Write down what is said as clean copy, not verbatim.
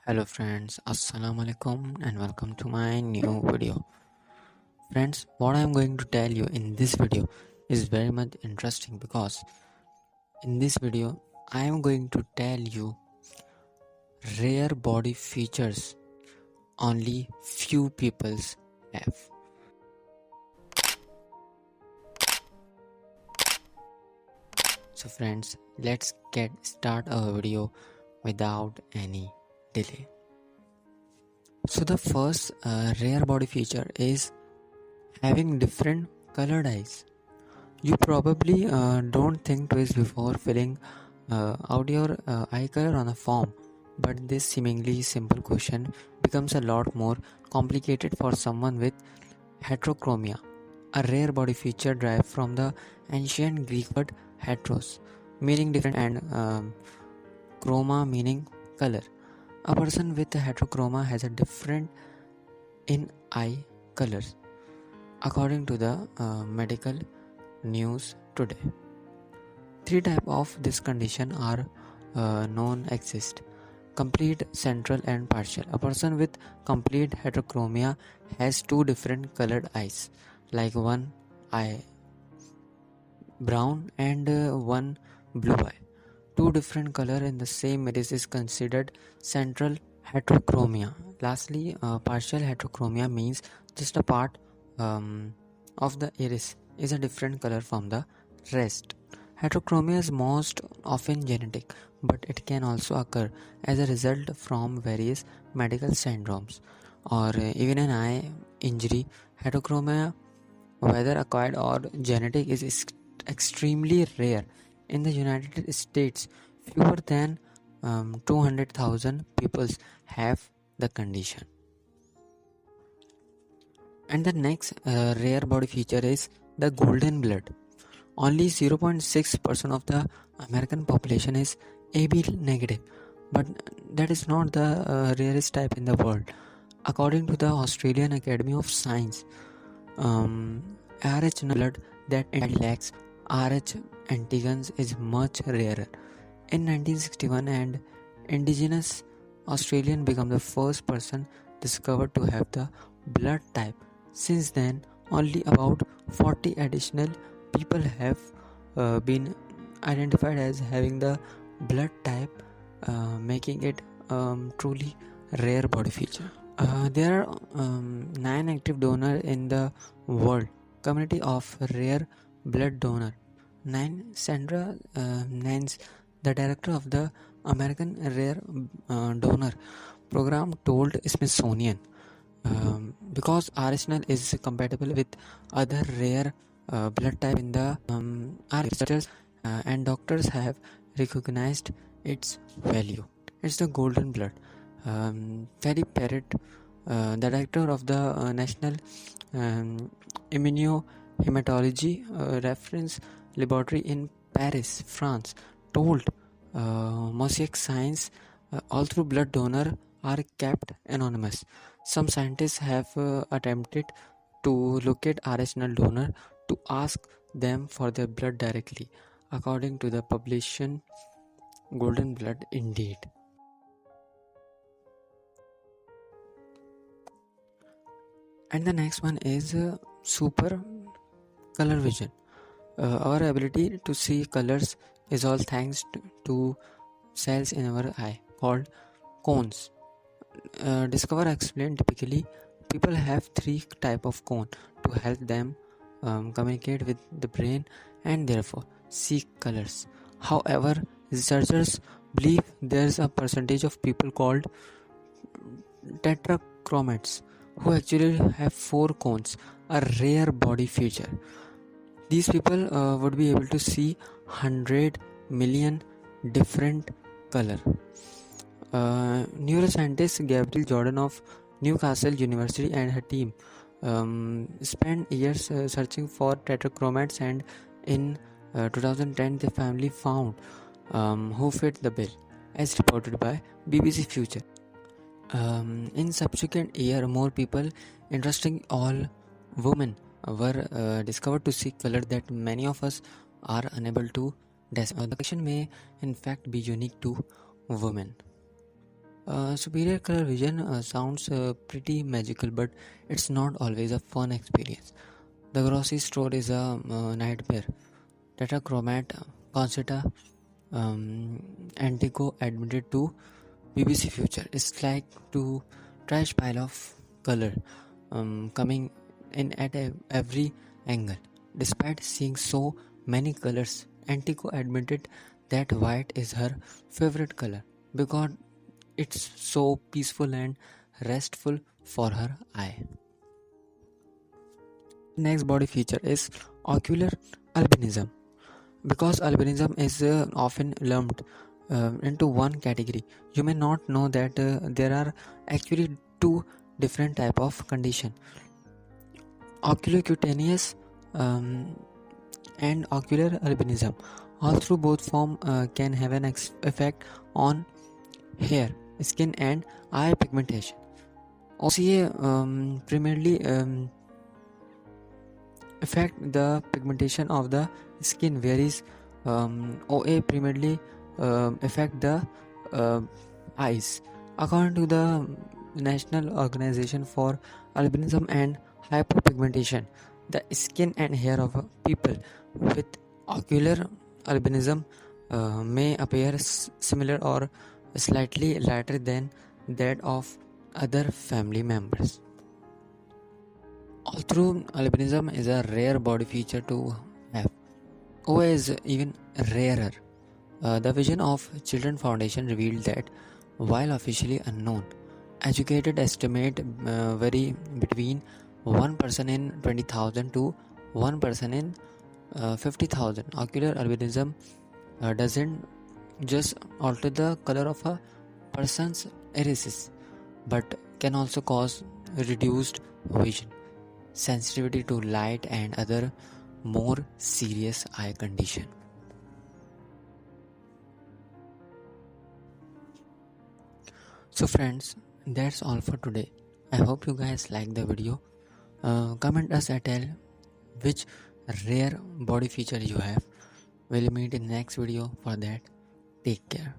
Hello friends, Assalamu alaikum and welcome to my new video. Friends, what I am going to tell you in this video is very much interesting because in this video I am going to tell you rare body features only few peoples have. So friends, let's get start our video without any delay. So the first rare body feature is having different colored eyes. You probably don't think twice before filling out your eye color on a form, but this seemingly simple question becomes a lot more complicated for someone with heterochromia, a rare body feature derived from the ancient Greek word heteros, meaning different, and chroma, meaning color. A person with heterochroma has a different in eye colors, according to the medical news today. Three types of this condition are known exist: complete, central, and partial. A person with complete heterochromia has two different colored eyes, like one eye brown and one blue eye. Two different color in the same iris is considered central heterochromia. Lastly, partial heterochromia means just a part of the iris is a different color from the rest. Heterochromia is most often genetic, but it can also occur as a result from various medical syndromes or even an eye injury. Heterochromia, whether acquired or genetic, is extremely rare. In the United States, fewer than 200,000 people have the condition. And the next rare body feature is the golden blood. Only 0.6% of the American population is AB negative, but that is not the rarest type in the world. According to the Australian Academy of Science, RH blood that lacks RH antigens is much rarer. In 1961, and indigenous Australian became the first person discovered to have the blood type. Since then, only about 40 additional people have been identified as having the blood type, making it truly rare body feature. There are 9 active donors in the world community of rare blood donor. Sandra Nance, the director of the American Rare Donor Program, told Smithsonian, because RSNL is compatible with other rare blood type in the our researchers and doctors have recognized its value. It's the golden blood. Ferry Parrott, the director of the National Immunohematology Reference Laboratory in Paris, France, told Mosaic Science, although blood donors are kept anonymous, some scientists have attempted to locate original donor to ask them for their blood directly, according to the publication Golden Blood Indeed. And the next one is super color vision. Our ability to see colors is all thanks to cells in our eye called cones. Discover explained typically people have three type of cone to help them communicate with the brain and therefore see colors. However, researchers believe there's a percentage of people called tetrachromates who actually have four cones, a rare body feature. These people would be able to see 100 million different color. Neuroscientist Gabrielle Jordan of Newcastle University and her team spent years searching for tetrachromates, and in 2010 they finally found who fit the bill, as reported by BBC Future. In subsequent year, more people, interesting all women, were discovered to see color that many of us are unable to decipher. The condition may in fact be unique to women. Superior color vision sounds pretty magical, but it's not always a fun experience. The grocery store is a nightmare. Tetrachromat Concerta Antico admitted to BBC Future. It's like to trash pile of color coming in at every angle. Despite seeing so many colors, Antico admitted that white is her favorite color because it's so peaceful and restful for her eye. Next body feature is ocular albinism. Because albinism is often lumped into one category, you may not know that there are actually two different type of condition: oculocutaneous and ocular albinism. All through both form can have an effect on hair, skin, and eye pigmentation. OCA primarily affect the pigmentation of the skin, whereas OA primarily affect the uh, eyes. According to the National Organization for Albinism and Hyperpigmentation, the skin and hair of people with ocular albinism may appear similar or slightly lighter than that of other family members. Although albinism is a rare body feature to have, OA is even rarer. The Vision of Children Foundation revealed that while officially unknown, educated estimate vary between one person in 20,000 to one person in 50,000. Ocular albinism doesn't just alter the color of a person's irises, but can also cause reduced vision, sensitivity to light, and other more serious eye condition. So friends, that's all for today. I hope you guys like the video. Comment us and tell which rare body feature you have. We'll meet in the next video. For that, take care.